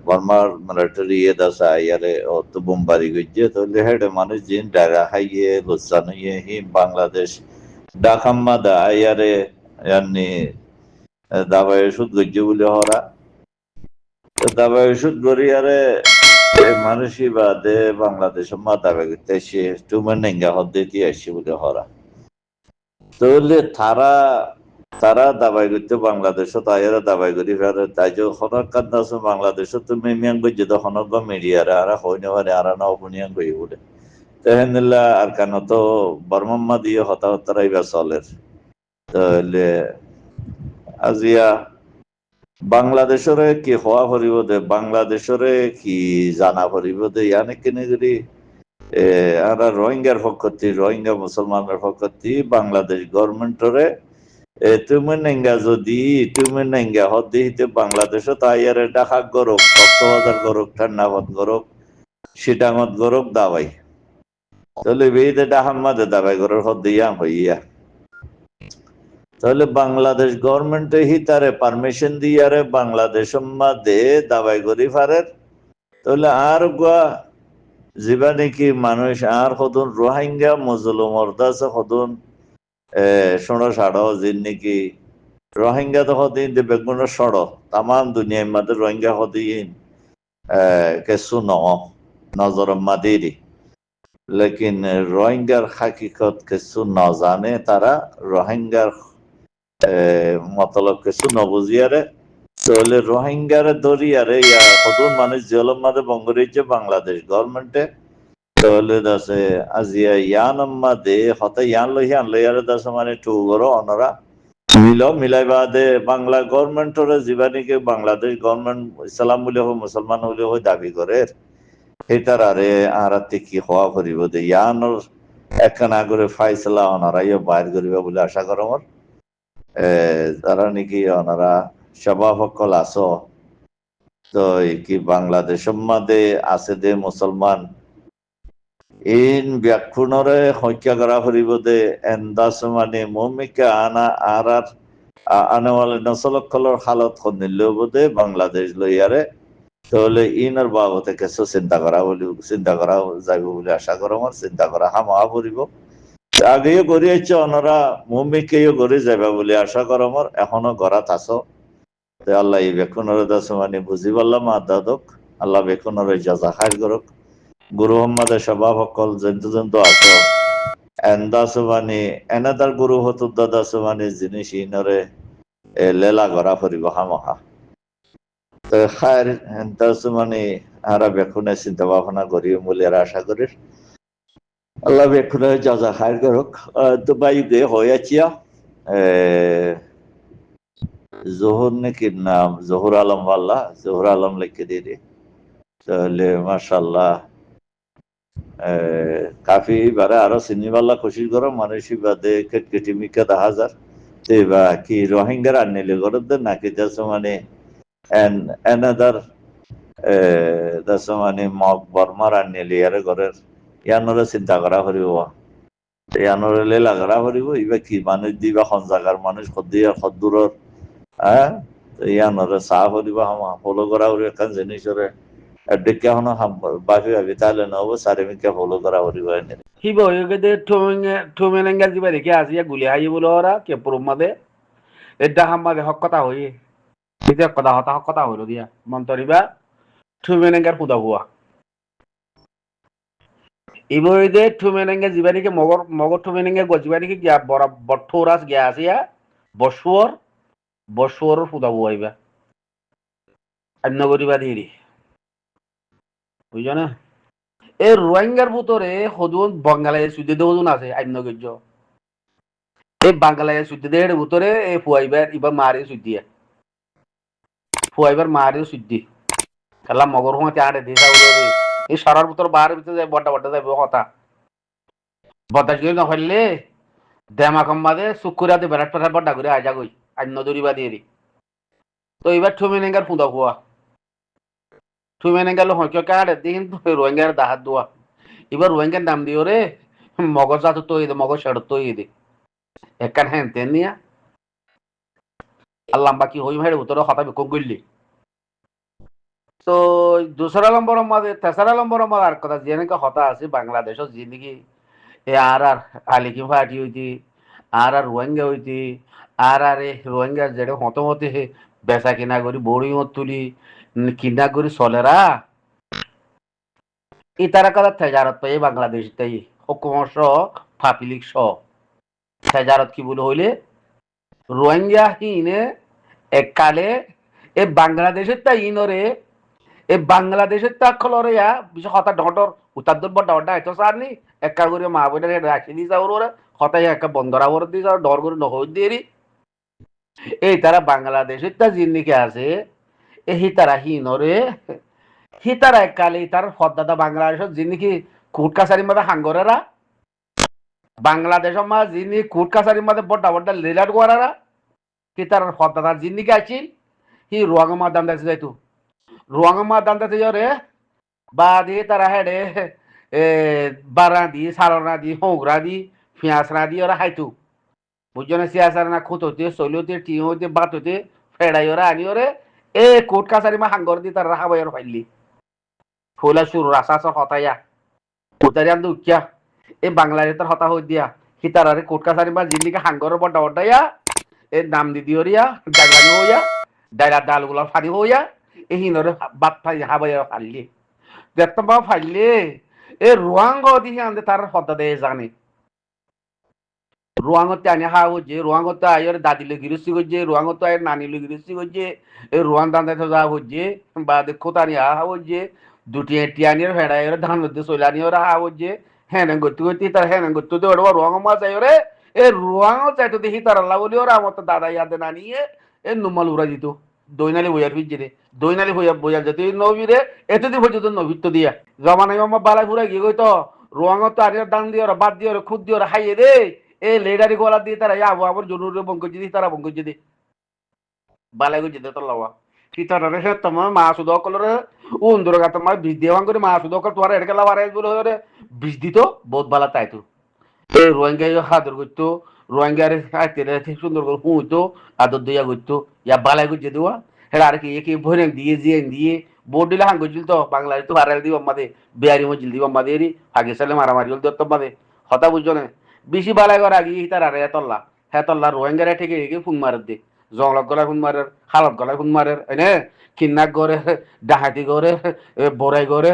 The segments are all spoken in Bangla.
বর্মার মিলিটারি দাসা ইয়ারে অত বোমবারি গইছে তাহলে হেডে মানুষ জিন ডারা হাইয়ে লসান হইয়ে হি বাংলাদেশ ডাকাম্মা দা ইয়ারে ইয়ানি দাবাই ওষুধ গইছে বলে হরা দাবাই ওষুধ গড়িয়ারে মানুষই বাদে বাংলাদেশ মা দাবাই করতে এসে টুমেন নেঙ্গা হদ্দে দিয়ে আসছে বলে হরা তাহলে তারা দাবাই করতে বাংলাদেশত তাইরা দাবাই করি ফেরে তাই যে হনক কান্না আছে বাংলাদেশত তো মেমিয়াং গইছে তো হনক বা মিডিয়ারে আর হইনে পারে আর না অপনিয়াং গই বলে তেহেনিল্লা আর কেন তো বর্মম্মা দিয়ে হতাহতারাই বা চলের তাহলে আজিয়া বাংলাদেশরে কি হওয়া ভরিব দে বাংলাদেশরে কি জানা ভরিব দে ইয়ানে কিনে যদি আমরা রোহিঙ্গার পক্ষতি রোহিঙ্গা মুসলমানের পক্ষতি বাংলাদেশ গভর্নমেন্টরে তুমি নেঙ্গা যদি তুমি নেঙ্গা হদ্দি হিতে বাংলাদেশও তাইয়ারে ঢাকা গরক কক্সবাজার গরক ঠান্ডাবাদ গরক সিটাঙত গরক দাবাই তাহলে বেইদে ডাহাম্মাদে দাবাই গরর হদ্দি ইয়াং হইয়া তাহলে বাংলাদেশ গভর্নমেন্টে হি তারে পারমিশন দিয়ারে বাংলাদেশ দে দাবাই করি ফারের তাহলে আর গোয়া যিবা নাকি মানুষ আর সদন রোহিঙ্গা মুজলুমর দাস সদন ষোড় সাড় যিন নাকি রোহিঙ্গা তো সদিন বেগুন সড় তাম দুনিয়ার মধ্যে রোহিঙ্গা সদিন কেসু নজর মাদিরি লেকিন রোহিঙ্গার হাকিকত কিছু নজানে তারা রোহিঙ্গার মতলব কিছু নবুঝিয়ারে তাহলে রোহিঙ্গারে দরিয়ারে ইয়া সদন মানুষ জলম মাদে বঙ্গরিচ্ছে বাংলাদেশ গভর্নমেন্টে তাহলে দাসে আজিয়া ইয়ান দে হতে ইয়ান লইয়ারে দাসে মানে টু গরো অনরা মিলাইবা দে বাংলা গভর্নমেন্টরে জীবানীকে বাংলাদেশ গভর্নমেন্ট ইসলাম বলে হোক মুসলমান বলে হোক দাবি করে সেটার আরে আরাতে কি হওয়া করিব দে ইয়ানোর একখানা করে ফাইসলা অনারা ইয়ে বাইর করিব বলে আশা কর আমার তারা নাকি ওনারা সভাসকল আস তো কি বাংলাদেশ মাদে আছে দে মুসলমান ইন ব্যাখ্যুনরে হত্যা করা করিব দে এন্দাস মানে মমিকা আনা আর আনেওয়ালে নসলকলর হালত নিল বোধে বাংলাদেশ লইয়ারে তাহলে ইনার বাবতে কিছু চিন্তা করা যাইব বলে আশা কর আমার চিন্তা করা হামা পড়িব আগেও গড়িয়েছে ওনারা মমিকেও গড়ে যাবে বলে আশা কর আমার এখনো গড়াত আস আল্লাহ এই বেকুনরে দাস মানে বুঝি পারলাম আদাদক আল্লাহ বেকুনরে জাজা খাই করক গুরু মোহাম্মদের সভাসকল জন্তু আছো এন্দাস মানে এনাদার গুরু হতুদ্দাদ আছে মানে জিনিস ইনরে লেলা গড়া ফুরিব হামহা তো খায়ের এন্দাস মানে আরা বেকুনে চিন্তা ভাবনা করি বলে আশা করি আল্লাহ বেকুনে জাজা খাই করক তো বাইকে হয়েছিয়া জোহর নাকি নাম জহুর আলম আল্লাহ জহুর আলম লিখে দিয়ে তাহলে মাশাল্লাহ কাফি বারে আরো চিনিবাল্লা খুশি করো মানুষই বাদে কেটিমিকা 10,000 বা কি রোহিঙ্গার আনিলে গরদ নাকি যাস মানে এনাদার দাস মানে মগ বর্মার আনিলে আরে ঘরের ইয়ানরে চিন্তা করা করিব ইয়ানরে লেলা করা করিব ইবা কি মানুষ দিবা খন জাগার মানুষ খদ্দূরর হ্যাঁ ইয়ানরে চাহ করিবা ফলো করা করি এখন জিনিসরে ডেকে হনো বাকি ভাবি তাহলে নব চারিমিকে ফলো করা করিব এনে হিব হয়ে ঠুমেলেঙ্গার দিবা দেখে আসিয়া গুলি হাই বলে ওরা কে পুরুমাদে এডা হাম্মাদে হক কথা হই এটা কথা হতা হক কথা হইল দিয়া মন্তরিবা ঠুমেলেঙ্গার পুদা হুয়া ইবইদে ঠুমেলেঙ্গা জিবানিকে মগর ঠুমেলেঙ্গা গজিবানিকে গিয়া বড় বঠোরাস গিয়া আসিয়া বসুয়ার পুদা হুয়া ইবা অন্য গরিবা ধীরে বুঝছো না এই রোহিঙ্গার ভিতরে সদুন বাংলাদেশ সুদ্দিতে সদুন আছে আইনগর্য এই বাংলাদেশ সুদ্দিদের ভিতরে এই ফুয়াইবার ইবার মারি সুদ্দিয়া ফুয়াইবার মারি সুদ্দি খেলা মগর হুঁতে আড়ে দিয়ে যাও এই সরার ভিতর বাহারের ভিতরে যায় বড্ডা বড্ডা যাবে কথা বদাস গই নহলে দেমা কম্বাদে শুকুরাতে বেড়াট পেটার বড্ডা করে আজা গই আইন দরিবা দিয়ে তো এবার ঠুমেনেঙ্গার ফুঁদা ফুয়া ঠুমেনেঙ্গার হয়তো কাড়ে দিন রোহিঙ্গার দাহাত দোয়া এবার রোহিঙ্গার নাম দিও রে মগজ জাত তো মগজ শেড় তো দে একখান হ্যান তেন নিয়া আল্লাহ বাকি হই ভাই উত্তর হতা বিক্ষোভ করলি তো দুসরা নম্বর মাঝে তেসরা নম্বর মাঝে আর কথা যেনেকে হতা আছে বাংলাদেশের জিন্দগি এ আর আলিকি ফাটি হইতি আর রোহিঙ্গা হইতি আর এ রোহিঙ্গা যেটা হতমতে বেচা কিনা করি বড়ি মত তুলি কিনা করি চলেরা ইতারা কথা তেজারত পাই বাংলাদেশ তাই হুকুমত সহ পাবলিক সহ তেজারত কি বলে হইলে রোহিঙ্গা হিনে এককালে এ বাংলাদেশের তা ইনরে এ বাংলাদেশের তা খলরে বিশেষ হতা ডটর উত্তর বড় ডটা এত সারনি একা করে মা বোনের রাখি দি যাও ওরা হতাই একা বন্দরা ওর দি যাও ডর করে নহই দেরি এই তারা বাংলাদেশের তা জিন্দিকে আছে এ হিতারা হিনরে হিতারা এককালে তার ফদ্দাদা বাংলাদেশের জিন্দিকি কুট কাছারির মধ্যে হাঙ্গরেরা বাংলাদেশের মা যিনি কুট কাছারির মধ্যে বড় বড় লেলাট করারা হিতার ফদ্দাদা জিন্দিকে আছিল হি রোয়াঙ্গমা দাম দেখতে যাইতো রোয়াঙ্গমা দাম দেখতে যাও রে বা দিয়ে তারা হেডে বারা দি সারনা দি হোগরা দি ফিয়াসরা দি ওরা হাইতো বুঝছো না সিয়াসার না খুঁতোতে চলিওতে টিওতে বাতোতে ফেড়াই ওরা আনি ওরে এ কোট কাছারি মা হাঙ্গর দি তারা হাবাই ওর ফাইলি ফুলা শুরু রাসা হতাইয়া কোতারি আন্দু উচ্চা এ বাংলাদেশের হতা হই দিয়া হিতারারে কোট কাছারি মা জিন্দিকে হাঙ্গর বড় বড়াইয়া এ নাম দিদি ওরিয়া ডাঙ্গানি হইয়া ডাইরা ডালগুলা ফাড়ি হইয়া এ হিনরে বাত ফাই হাবাই ওর ফাইলি দেখতে বা ফাইলে এ রোয়াঙ্গ দিকে আনতে তার হতা দেয় জানে রোয়াঙ্গতে আনি হা হচ্ছে রোয়াঙ্গতে আয়ের দাদি গিরস্তি করছে রোয়াঙ্গতে আয়ের নানি গিরস্তি করছে এই রোয়াং দান্দাতে যা হচ্ছে বা দেখো তানি হা হচ্ছে দুটি টিয়ানির ফেড়াই ধান মধ্যে চলানি ওরা হা হচ্ছে হ্যাঁ গতি গতি তার হ্যাঁ গতি তো ওরা রোয়াং মাছ আই ওরে এ রোয়াং চাইতো দেখি তার আল্লাহ বলি ওরা আমার তো দাদা ইয়াদে নানিয়ে এ নুমাল উড়া দিত দৈনালি বইয়ার ফিজে রে দৈনালি বইয়ার যেতে নবী রে এতদিন পর্যন্ত নবীত্ব দিয়া জমানাই আমার বালাই ফুরাই গিয়ে তো রোয়াঙ্গ তো আরিয়ার দান দিয়ে ওরা বাদ দিয়ে ওরা খুদ দিয়ে ওরা হাইয়ে দে এ লেডারি গলা দিয়ে তারা আবু আবার জরুরি বঙ্কজ দি তারা বঙ্কজ দি বালাই গো যেতে তো লাওয়া কিতারে হে তোমার মা সুদ কলরে উন্দর গা তোমার বিজ দেওয়ান করে মা সুদ কল তোরা এড়কে লাওয়া রাইজ বলে ওরে বিজ দিত বহুত বালা তাইতো এ রোহিঙ্গা হাদর করতো রোহিঙ্গার আইতে সুন্দর করে হুঁতো আদর দিয়া করতো ইয়া বালাই গো যে দেওয়া হেরা আর কি একে ভরে দিয়ে দিয়ে বোর্ড দিলে হাঙ্গ জিল তো বাংলাদেশ তো হারাল দিব আমাদের বিহারি মজিল দিব আমাদের পাকিস্তানে মারামারি হল তো আমাদের হতা বুঝছো না বেশি বালাই করা আগে তার আর হেতল্লা হেতল্লা রোহিঙ্গারা থেকে এগিয়ে ফুং মারের দে জংলক গলায় ফুং মারের হালত গলায় ফুং মারের এনে কিন্নাক গড়ে ডাহাতি গড়ে বড়াই গড়ে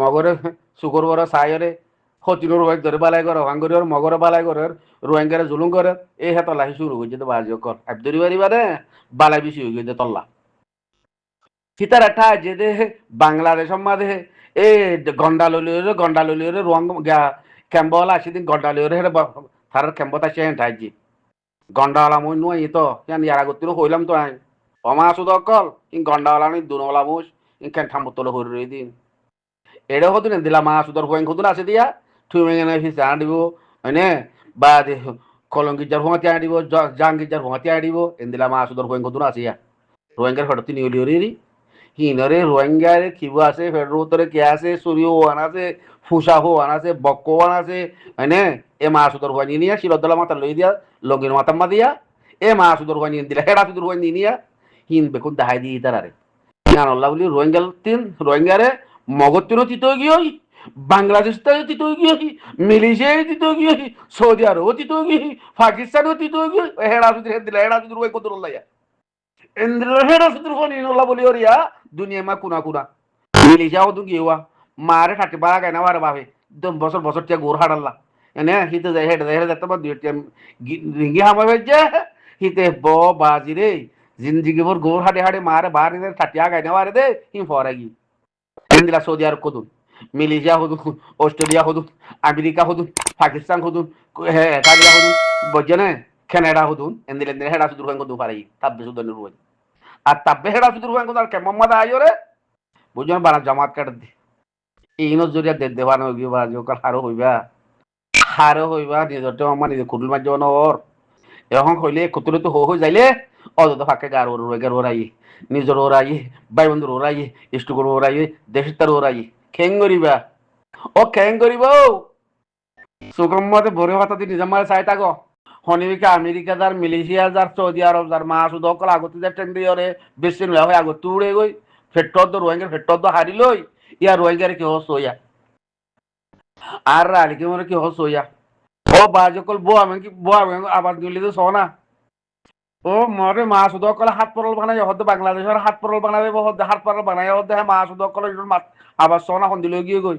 মগরে শুকর বড় সাইরে হতিনোর রোহিঙ্গ ধরে বালাই করে হাঙ্গরিওর মগরে বালাই করে রোহিঙ্গারা জুলুম করে এই হেতল্লা শুরু করছে তো বাজি কর আবদুরি বাড়ি বারে বালাই বেশি হয়ে গেছে তল্লা সীতার একটা যে দে বাংলাদেশের মাঝে এ গন্ডালুলিওরে রোয়াং ক্যাম্বল আসি দিন গন্ডালিওরে হেরে তার ক্যাম্বত আসি হেঁটাইছি গন্ডাওয়ালা মই নুই তো কেন ইয়ার আগত হইলাম তো আই অমা আসু দকল ইন গন্ডাওয়ালা নি দুনওয়ালা মুস ইন কেন ঠাম্বতল হই রই দিন এড়ে হতো না দিলা মা সুদর হইন কত আছে দিয়া থুই মেঙে ফিস আনিব হয়নে বা কলঙ্গিজার হুমাতি আনিব জাঙ্গিজার হুমাতি আনিব এন দিলা মা সুদর হইন কত আছে ইয়া রোহিঙ্গার ফটো তিনি ওলিওরি হিনরে রোহিঙ্গার কিবু আছে ফেডার উত্তরে কে আছে সুরিও ওয়ান আছে ফুসা হোয়ান আছে বক্ক ওয়ান আছে হয়নে এ মা সুদর হওয়া নিয়ে নিয়া শিরদলা মাথা লই দিয়া লঙ্গির মাতাম্মা দিয়া এ মা সুদর হওয়া নিয়ে দিলা হেডা সুদর হওয়া নিয়ে নিয়া হিন বেকুন দাহাই দিয়ে তারারে আল্লাহ বলি রোহিঙ্গাল তিন রোহিঙ্গারে মগর তিনও তিত গিয়ে বাংলাদেশ তিত গিয়ে মালয়েশিয়ায় তিত গিয়ে সৌদি আরবও তিত গিয়ে পাকিস্তানও তিত গিয়ে হেডা সুদর দিলা হেডা সুদর হয়ে কত লাইয়া হেডা সুদর হওয়া নিয়ে আল্লাহ বলি ওরিয়া দুনিয়া মা কুনা কুনা মালয়েশিয়াও তো গিয়েওয়া মারে থাকি বাড়া গায় না বারে বাবে বছর টিয়া গোর হাডাল্লা এনে হিতে যায় হেঁটে যায় হেঁটে যাতে আমার দুই রিঙ্গি হামা ভেজে হিতে ব বাজি রে জিন্দিগি ভর গোর হাডে হাডে মারে বাহারে থাটিয়া গায় না বারে দে হিম ফরাগি দিলা সৌদি আরব কদুন মালয়েশিয়া হদুন অস্ট্রেলিয়া হদুন আমেরিকা হদুন পাকিস্তান হদুন ইটালিয়া হদুন বুঝছে না কানাডা হদুন এন্দিলে হেডা সুদুর হয়ে কদু পারাই তাব্বে সুদন রুই আর তাব্বে হেডা সুদুর হয়ে কদু আর কেমন মাদা আইও রে বুঝছেন বানা জামাত কাট দে ইনো জরিয়া দে দেওয়ান হইবি বা জকাল হারো হইবা নিজরতে আমার নিজে কুটুল মাঝে ওর এখন হইলে কুতুলে তো হই যাইলে অযত ফাঁকে গার ওরাই নিজের ওরাই ভাই বন্ধুর ওরাই ইষ্টুকর ওরাই দেশের তার ওরাই খেং করিবা ও খেং করিব সুগম মতে ভরে হতা দি নিজাম মারে চাই থাকো হনিবিকা আমেরিকা যার মালয়েশিয়া যার সৌদি আরব যার মা শুধু অকল আগতে যার ট্রেন দিয়ে বেশি নয় হয় আগত উড়ে গই ফেট্টদ রোহিঙ্গার ফেট্টদ হারিলই ইয়া রোহিঙ্গার কি হস হইয়া আর রালি কি মনে কি হস হইয়া ও বাজকল বো আমি আবার দিলি তো সোনা ও মরে মাছ উদকল হাত পরল বানাই হতে বাংলাদেশের হাত পরল বানাবে হতে হাত পরল বানাই হতে মাছ উদকল আবার সোনা হন দিল গিয়ে গই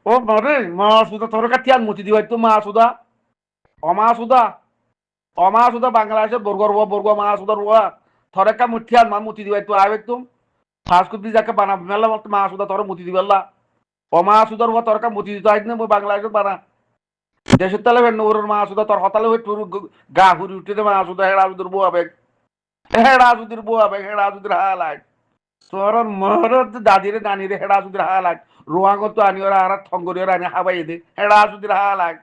ও মরে মাছ উদা তোর কাটিয়ান মুতি দিবাই তো মাছ উদা অমাছ উদা অমাছ উদা বাংলাদেশের বর্গ মাছ উদা রুয়া থরেকা মুঠিয়ান মা মুতি দিবাই তো আবে তুম ফাঁসকুতি যাকে বানাবো মেলা মাছ উদা তোর মুতি দিবেলা অমাছ উদার রুয়া তোরকা মুতি দিতে আইন না বাংলাদেশের বানা দেশের তালে নৌরের মাছ উদা তোর হতালে হয়ে গা হুরি উঠে মাছ উদা হেড়া উদুর বুয়া বেগ হেড়া উদির বুয়া বেগ হেড়া উদির হালাক তোর মহরত দাদিরে নানিরে হেড়া উদির হালাক রোয়াঙ্গ তো আনি ওরা আর থঙ্গরি ওরা আনি হাবাই দে হেড়া উদির হালাক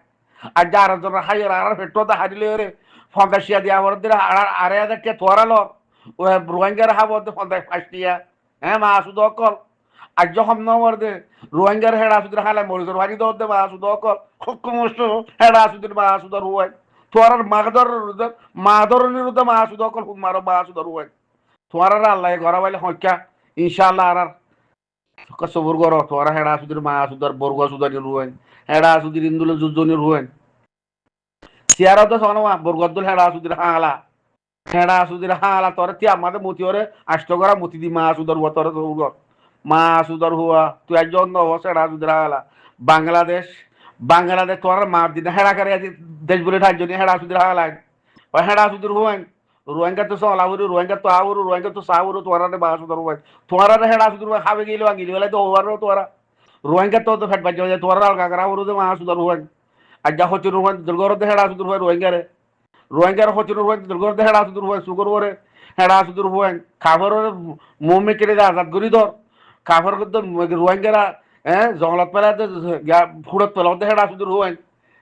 আর যার জন হাই ওরা আর ফেটো দা হারিলে ওরে ফঙ্গাসিয়া দিয়া ওর দিরা আরে আরে কে তোরালো ও রোয়াঙ্গার হাবো দে ফঙ্গাস ফাস্টিয়া হ্যাঁ মাছ উদা অকল আর যখন নম্বর দে রোহিঙ্গার হেড়া সুদের হালা মরিজর ভারি দর দে মাছ উদা অকল খুকুমস্ত হেড়া সুদের মাছ উদা রুয়াই তোরার মাদরনির উদা মাছ উদা অকল মারো মাছ উদা রুয়াই তোরার আল্লাহ ঘরা বাইলে হক্কা ইনশাআল্লাহ আর সবুর গর তোরা হেড়া সুদের মাছ উদার বর্গ সুদানি রুয়াই হেড়া সুদের ইন্দুল যুজনি রুয়াই সিয়ারা তো সনমা বর্গদুল হেড়া সুদের হালা হেড়া সুদের হালা তোর তি আমাদের মতি ওরে আষ্ট করা মতি দি মাছ উদার হুয়া তোর মাছ উদার হুয়া তুই একজন হেড়া সুদের হালা বাংলাদেশ তোর মার দিন হেড়া করে দেশ বলে ঠাকজনি হেড়া সুদের হালা হেড়া সুদের হুয়াই রোহিঙ্গা তো সলাউরি রোহিঙ্গা তো আউরু রোহিঙ্গা তো সাউরু তোরারে মাছ উদার হুয়াই তোরারে হেড়া সুদের হুয়াই খাবে গিলে তো ওভারও তোরা রোহিঙ্গা তো ফেট বাজ্য যায় তোরা কাকরা উরু মাছ উদার হুয়াই আর যা হচ্ছে রোহিঙ্গা দুর্গরতে হেড়া সুদের হুয়াই রোহিঙ্গার হচ্ছে রোহিঙ্গা দুর্গরতে হেড়া সুদের হুয়াই সুগর ওরে হেড়া সুদের হুয়াই খাবার মোমে কেটে আজাদ করি ধর খাবার করতে রোহিঙ্গারা হ্যাঁ জঙ্গলত পেলা ফুড়ত পেলাতে হেড়া সুদূর হুয়াই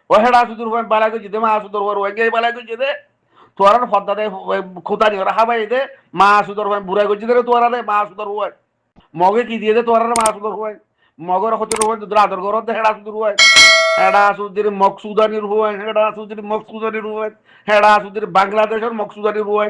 ও হেড়া সুদূর হুয়াই বালাই করে যেতে মা সুদর হুয়াই রোহিঙ্গা বালাই করে যেতে তোরার ফদ্দা দে খোতা নিয়ে হাবাই দে মা সুদর হুয়াই বুড়াই করছে দে তোরা দে মা সুদর হুয়াই মগে কি দিয়ে দে তোরা মা সুদর হুয়াই মগর হচ্ছে হুয়াই তোর আদর করত হেড়া সুদূর হুয়াই হেড়া সুদির মকসুদানির হুয়াই হেড়া সুদির মকসুদানির হুয়াই হেড়া সুদির বাংলাদেশের মকসুদানির হুয়াই